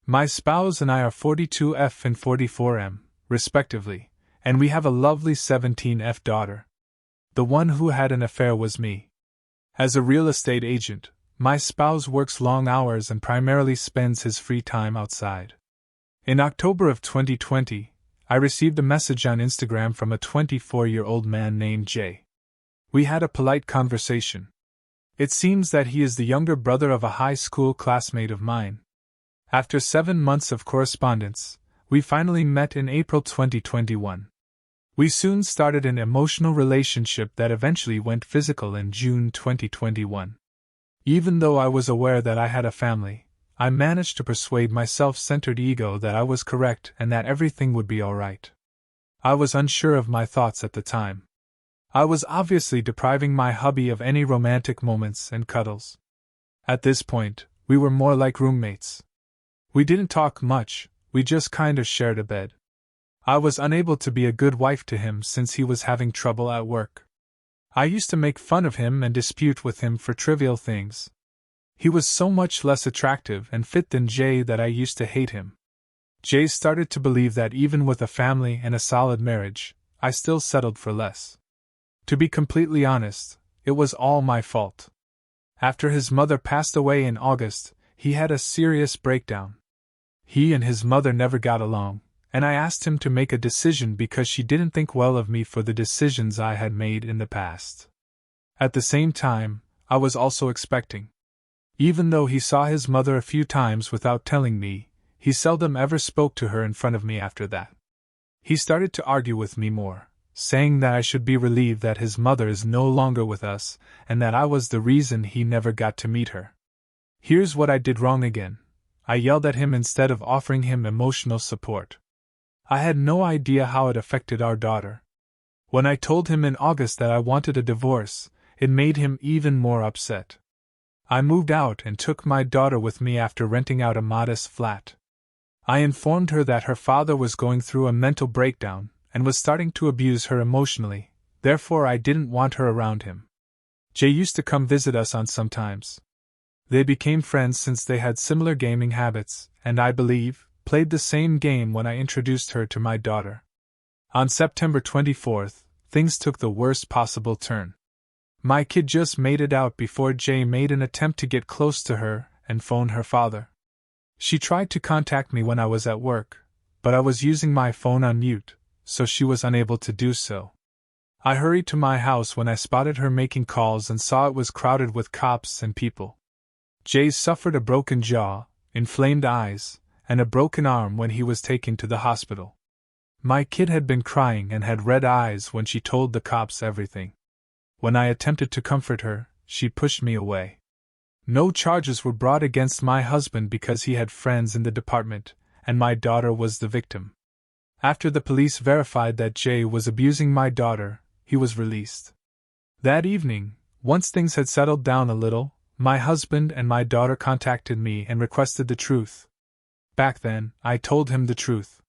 My spouse and I are 42F and 44M, respectively, and we have a lovely 17F daughter. The one who had an affair was me. As a real estate agent, my spouse works long hours and primarily spends his free time outside. In October of 2020, I received a message on Instagram from a 24-year-old man named Jay. We had a polite conversation. It seems that he is the younger brother of a high school classmate of mine. After 7 months of correspondence, we finally met in April 2021. We soon started an emotional relationship that eventually went physical in June 2021. Even though I was aware that I had a family, I managed to persuade my self-centered ego that I was correct and that everything would be alright. I was unsure of my thoughts at the time. I was obviously depriving my hubby of any romantic moments and cuddles. At this point, we were more like roommates. We didn't talk much, we just kinda shared a bed. I was unable to be a good wife to him since he was having trouble at work. I used to make fun of him and dispute with him for trivial things. He was so much less attractive and fit than Jay that I used to hate him. Jay started to believe that even with a family and a solid marriage, I still settled for less. To be completely honest, it was all my fault. After his mother passed away in August, he had a serious breakdown. He and his mother never got along, and I asked him to make a decision because she didn't think well of me for the decisions I had made in the past. At the same time, I was also expecting. Even though he saw his mother a few times without telling me, he seldom ever spoke to her in front of me after that. He started to argue with me more, saying that I should be relieved that his mother is no longer with us and that I was the reason he never got to meet her. Here's what I did wrong again. I yelled at him instead of offering him emotional support. I had no idea how it affected our daughter. When I told him in August that I wanted a divorce, it made him even more upset. I moved out and took my daughter with me after renting out a modest flat. I informed her that her father was going through a mental breakdown and was starting to abuse her emotionally, therefore I didn't want her around him. Jay used to come visit us on sometimes. They became friends since they had similar gaming habits, and I believe, played the same game when I introduced her to my daughter. On September 24th, things took the worst possible turn. My kid just made it out before Jay made an attempt to get close to her and phone her father. She tried to contact me when I was at work, but I was using my phone on mute, so she was unable to do so. I hurried to my house when I spotted her making calls and saw it was crowded with cops and people. Jay suffered a broken jaw, inflamed eyes, and a broken arm when he was taken to the hospital. My kid had been crying and had red eyes when she told the cops everything. When I attempted to comfort her, she pushed me away. No charges were brought against my husband because he had friends in the department, and my daughter was the victim. After the police verified that Jay was abusing my daughter, he was released. That evening, once things had settled down a little, my husband and my daughter contacted me and requested the truth. Back then, I told him the truth.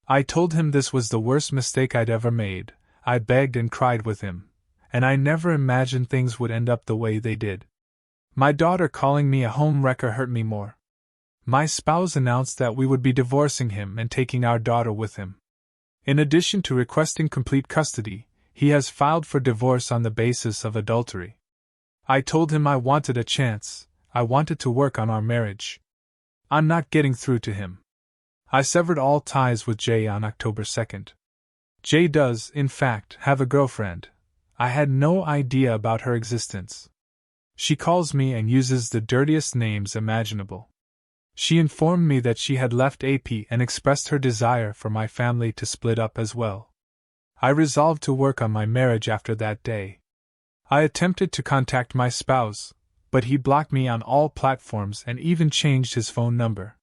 I told him this was the worst mistake I'd ever made. I begged and cried with him, and I never imagined things would end up the way they did. My daughter calling me a home wrecker hurt me more. My spouse announced that we would be divorcing him and taking our daughter with him. In addition to requesting complete custody, he has filed for divorce on the basis of adultery. I told him I wanted a chance, I wanted to work on our marriage. I'm not getting through to him. I severed all ties with Jay on October 2nd. Jay does, in fact, have a girlfriend. I had no idea about her existence. She calls me and uses the dirtiest names imaginable. She informed me that she had left AP and expressed her desire for my family to split up as well. I resolved to work on my marriage after that day. I attempted to contact my spouse, but he blocked me on all platforms and even changed his phone number.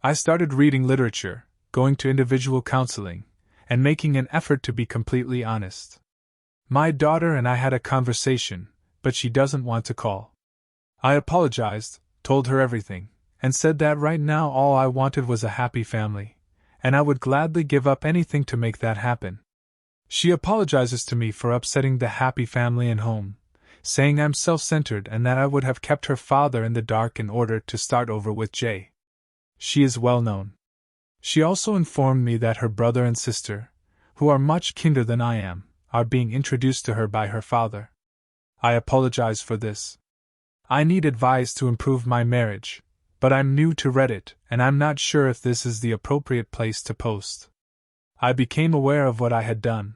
I started reading literature, going to individual counseling, and making an effort to be completely honest. My daughter and I had a conversation, but she doesn't want to call. I apologized, told her everything, and said that right now all I wanted was a happy family, and I would gladly give up anything to make that happen. She apologizes to me for upsetting the happy family and home, saying I'm self-centered and that I would have kept her father in the dark in order to start over with Jay. She is well known. She also informed me that her brother and sister, who are much kinder than I am, are being introduced to her by her father. I apologize for this. I need advice to improve my marriage, but I'm new to Reddit and I'm not sure if this is the appropriate place to post. I became aware of what I had done.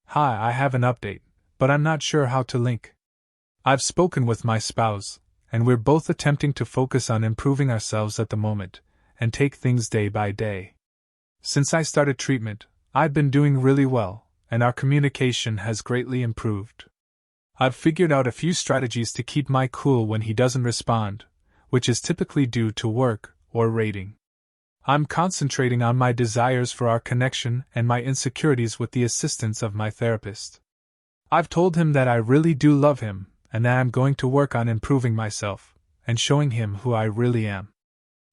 Hi, I have an update, but I'm not sure how to link. I've spoken with my spouse, and we're both attempting to focus on improving ourselves at the moment, and take things day by day. Since I started treatment, I've been doing really well, and our communication has greatly improved. I've figured out a few strategies to keep my cool when he doesn't respond, which is typically due to work or rating. I'm concentrating on my desires for our connection and my insecurities with the assistance of my therapist. I've told him that I really do love him, and that I'm going to work on improving myself, and showing him who I really am.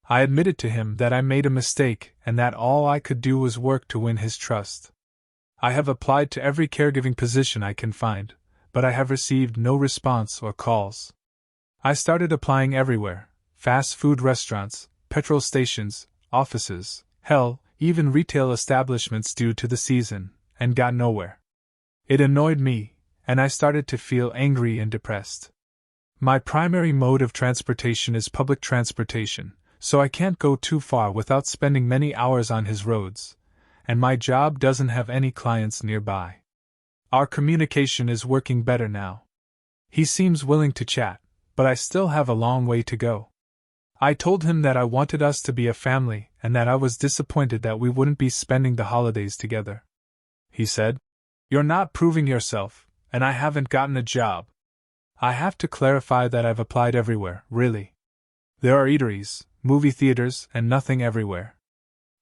I admitted to him that I made a mistake and that all I could do was work to win his trust. I have applied to every caregiving position I can find, but I have received no response or calls. I started applying everywhere: fast food restaurants, petrol stations, offices, hell, even retail establishments due to the season, and got nowhere. It annoyed me, and I started to feel angry and depressed. My primary mode of transportation is public transportation, so I can't go too far without spending many hours on his roads, and my job doesn't have any clients nearby. Our communication is working better now. He seems willing to chat, but I still have a long way to go. I told him that I wanted us to be a family and that I was disappointed that we wouldn't be spending the holidays together. He said, "You're not proving yourself, and I haven't gotten a job." I have to clarify that I've applied everywhere, really. There are eateries, movie theaters, and nothing everywhere.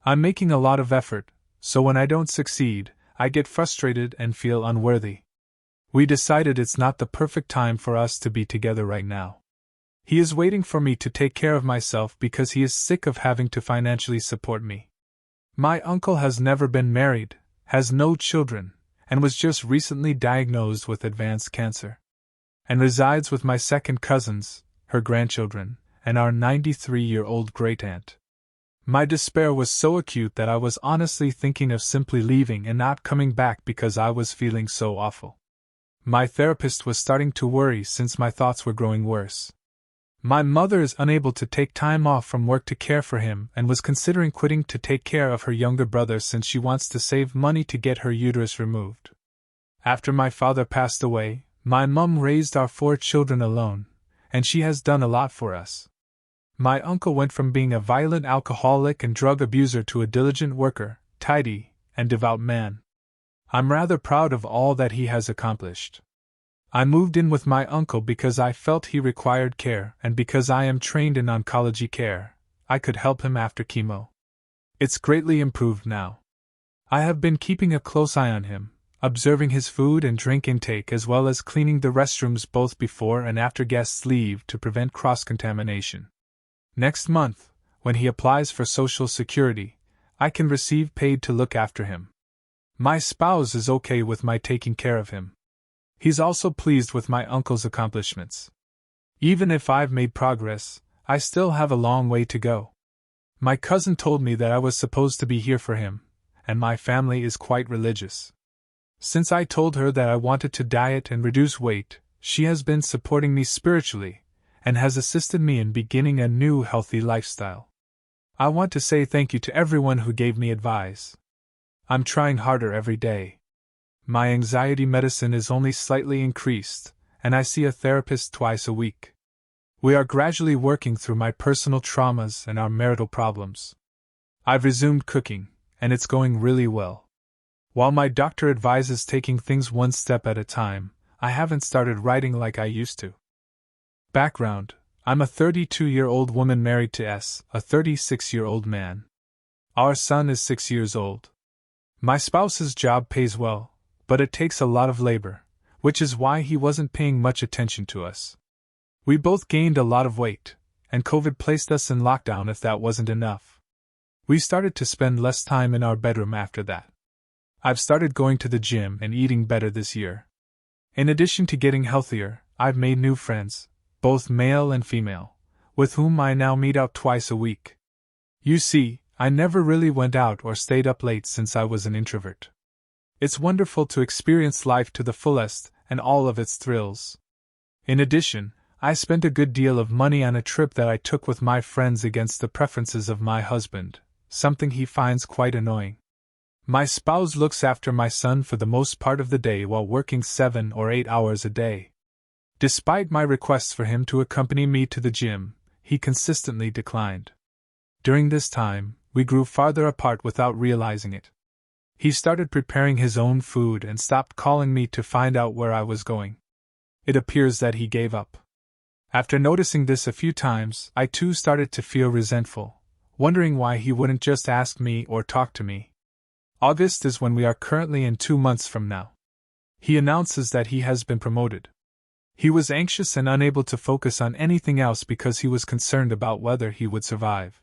I'm making a lot of effort, so when I don't succeed, I get frustrated and feel unworthy. We decided it's not the perfect time for us to be together right now. He is waiting for me to take care of myself because he is sick of having to financially support me. My uncle has never been married, has no children, and was just recently diagnosed with advanced cancer, and resides with my second cousins, her grandchildren, and our 93-year-old great-aunt. My despair was so acute that I was honestly thinking of simply leaving and not coming back because I was feeling so awful. My therapist was starting to worry since my thoughts were growing worse. My mother is unable to take time off from work to care for him and was considering quitting to take care of her younger brother since she wants to save money to get her uterus removed. After my father passed away, my mum raised our 4 children alone, and she has done a lot for us. My uncle went from being a violent alcoholic and drug abuser to a diligent worker, tidy, and devout man. I'm rather proud of all that he has accomplished. I moved in with my uncle because I felt he required care, and because I am trained in oncology care, I could help him after chemo. It's greatly improved now. I have been keeping a close eye on him, observing his food and drink intake as well as cleaning the restrooms both before and after guests leave to prevent cross-contamination. Next month, when he applies for Social Security, I can receive paid to look after him. My spouse is okay with my taking care of him. He's also pleased with my uncle's accomplishments. Even if I've made progress, I still have a long way to go. My cousin told me that I was supposed to be here for him, and my family is quite religious. Since I told her that I wanted to diet and reduce weight, she has been supporting me spiritually, and has assisted me in beginning a new healthy lifestyle. I want to say thank you to everyone who gave me advice. I'm trying harder every day. My anxiety medicine is only slightly increased, and I see a therapist twice a week. We are gradually working through my personal traumas and our marital problems. I've resumed cooking, and it's going really well. While my doctor advises taking things one step at a time, I haven't started writing like I used to. Background: I'm a 32-year-old woman married to S, a 36-year-old man. Our son is 6 years old. My spouse's job pays well, but it takes a lot of labor, which is why he wasn't paying much attention to us. We both gained a lot of weight, and COVID placed us in lockdown if that wasn't enough. We started to spend less time in our bedroom after that. I've started going to the gym and eating better this year. In addition to getting healthier, I've made new friends, both male and female, with whom I now meet out twice a week. You see, I never really went out or stayed up late since I was an introvert. It's wonderful to experience life to the fullest and all of its thrills. In addition, I spent a good deal of money on a trip that I took with my friends against the preferences of my husband, something he finds quite annoying. My spouse looks after my son for the most part of the day while working 7 or 8 hours a day. Despite my requests for him to accompany me to the gym, he consistently declined. During this time, we grew farther apart without realizing it. He started preparing his own food and stopped calling me to find out where I was going. It appears that he gave up. After noticing this a few times, I too started to feel resentful, wondering why he wouldn't just ask me or talk to me. August is when we are currently in 2 months from now. He announces that he has been promoted. He was anxious and unable to focus on anything else because he was concerned about whether he would survive.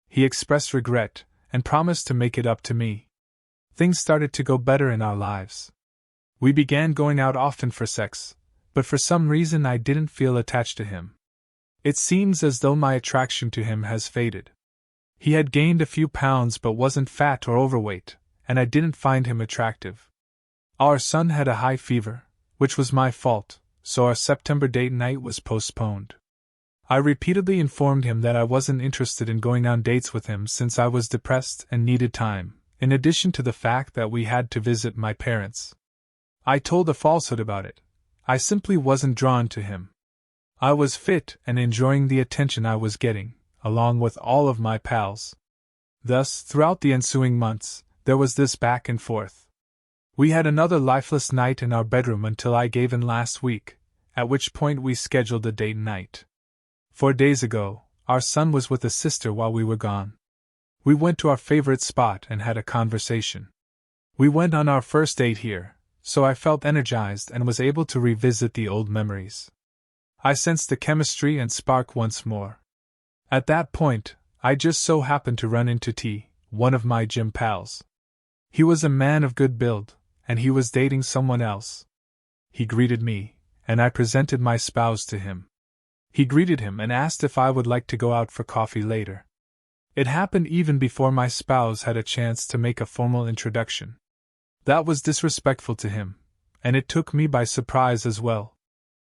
He expressed regret and promised to make it up to me. Things started to go better in our lives. We began going out often for sex, but for some reason I didn't feel attached to him. It seems as though my attraction to him has faded. He had gained a few pounds but wasn't fat or overweight, and I didn't find him attractive. Our son had a high fever, which was my fault, so our September date night was postponed. I repeatedly informed him that I wasn't interested in going on dates with him since I was depressed and needed time, in addition to the fact that we had to visit my parents. I told a falsehood about it. I simply wasn't drawn to him. I was fit and enjoying the attention I was getting, along with all of my pals. Thus, throughout the ensuing months, there was this back and forth. We had another lifeless night in our bedroom until I gave in last week, at which point we scheduled a date night. 4 days ago, our son was with a sister while we were gone. We went to our favorite spot and had a conversation. We went on our first date here, so I felt energized and was able to revisit the old memories. I sensed the chemistry and spark once more. At that point, I just so happened to run into T, one of my gym pals. He was a man of good build, and he was dating someone else. He greeted me, and I presented my spouse to him. He greeted him and asked if I would like to go out for coffee later. It happened even before my spouse had a chance to make a formal introduction. That was disrespectful to him, and it took me by surprise as well.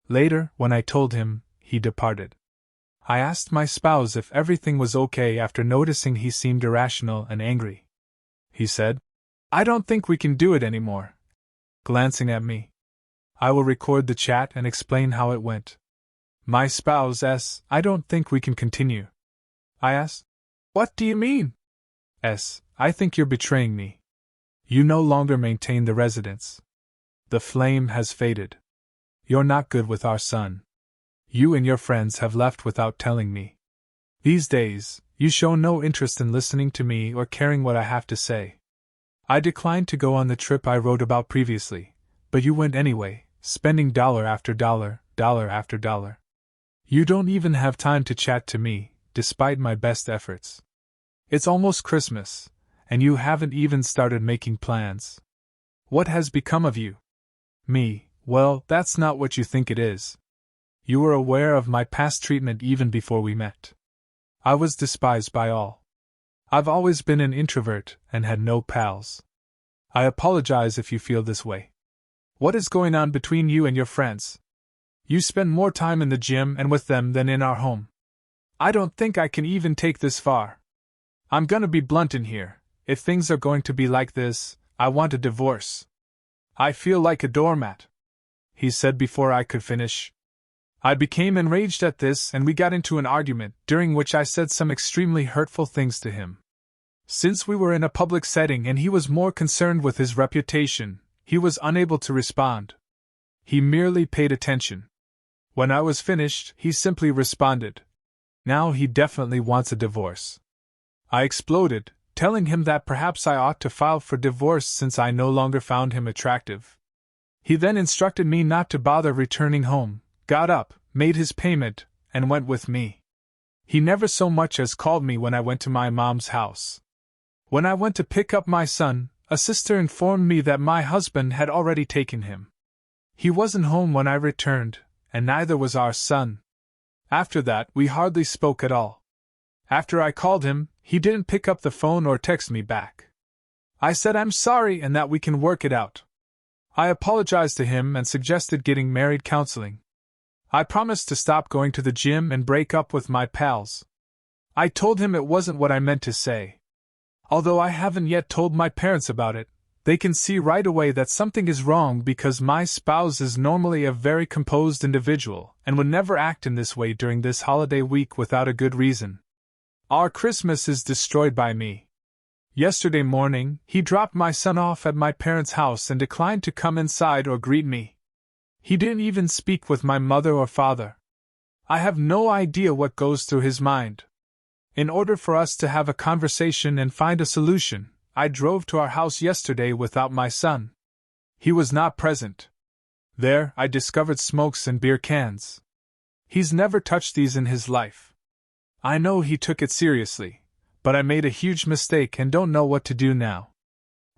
Later, when I told him, he departed. I asked my spouse if everything was okay after noticing he seemed irrational and angry. He said, "I don't think we can do it anymore," glancing at me. I will record the chat and explain how it went. My spouse S, "I don't think we can continue." I asked, "What do you mean?" S, "I think you're betraying me. You no longer maintain the residence. The flame has faded. You're not good with our son. You and your friends have left without telling me. These days, you show no interest in listening to me or caring what I have to say. I declined to go on the trip I wrote about previously, but you went anyway, spending dollar after dollar, dollar after dollar. You don't even have time to chat to me, despite my best efforts. It's almost Christmas, and you haven't even started making plans. What has become of you? Me, well, that's not what you think it is. You were aware of my past treatment even before we met. I was despised by all. I've always been an introvert and had no pals. I apologize if you feel this way. What is going on between you and your friends? You spend more time in the gym and with them than in our home. I don't think I can even take this far. I'm gonna be blunt in here. If things are going to be like this, I want a divorce. I feel like a doormat," he said before I could finish. I became enraged at this and we got into an argument, during which I said some extremely hurtful things to him. Since we were in a public setting and he was more concerned with his reputation, he was unable to respond. He merely paid attention. When I was finished, he simply responded, "Now he definitely wants a divorce." I exploded, telling him that perhaps I ought to file for divorce since I no longer found him attractive. He then instructed me not to bother returning home, got up, made his payment, and went with me. He never so much as called me when I went to my mom's house. When I went to pick up my son, a sister informed me that my husband had already taken him. He wasn't home when I returned, and neither was our son. After that, we hardly spoke at all. After I called him, he didn't pick up the phone or text me back. I said I'm sorry and that we can work it out. I apologized to him and suggested getting married counseling. I promised to stop going to the gym and break up with my pals. I told him it wasn't what I meant to say. Although I haven't yet told my parents about it, they can see right away that something is wrong because my spouse is normally a very composed individual and would never act in this way during this holiday week without a good reason. Our Christmas is destroyed by me. Yesterday morning, he dropped my son off at my parents' house and declined to come inside or greet me. He didn't even speak with my mother or father. I have no idea what goes through his mind. In order for us to have a conversation and find a solution, I drove to our house yesterday without my son. He was not present. There, I discovered smokes and beer cans. He's never touched these in his life. I know he took it seriously, but I made a huge mistake and don't know what to do now.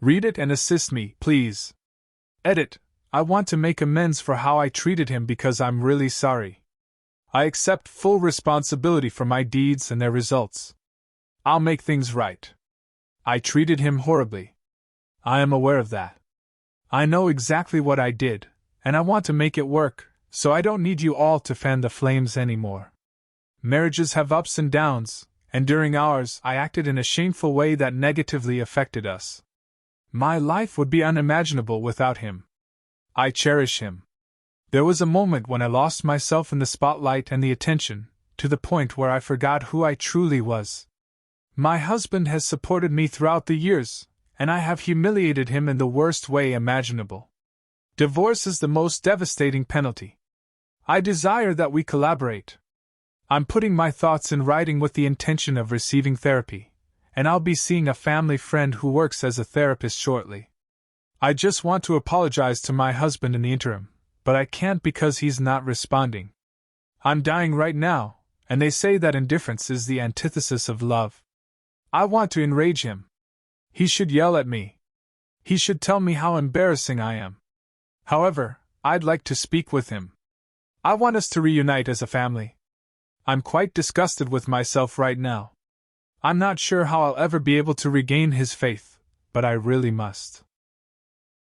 Read it and assist me, please. Edit. I want to make amends for how I treated him because I'm really sorry. I accept full responsibility for my deeds and their results. I'll make things right. I treated him horribly. I am aware of that. I know exactly what I did, and I want to make it work, so I don't need you all to fan the flames anymore. Marriages have ups and downs, and during ours I acted in a shameful way that negatively affected us. My life would be unimaginable without him. I cherish him. There was a moment when I lost myself in the spotlight and the attention, to the point where I forgot who I truly was. My husband has supported me throughout the years, and I have humiliated him in the worst way imaginable. Divorce is the most devastating penalty. I desire that we collaborate. I'm putting my thoughts in writing with the intention of receiving therapy, and I'll be seeing a family friend who works as a therapist shortly. I just want to apologize to my husband in the interim, but I can't because he's not responding. I'm dying right now, and they say that indifference is the antithesis of love. I want to enrage him. He should yell at me. He should tell me how embarrassing I am. However, I'd like to speak with him. I want us to reunite as a family. I'm quite disgusted with myself right now. I'm not sure how I'll ever be able to regain his faith, but I really must.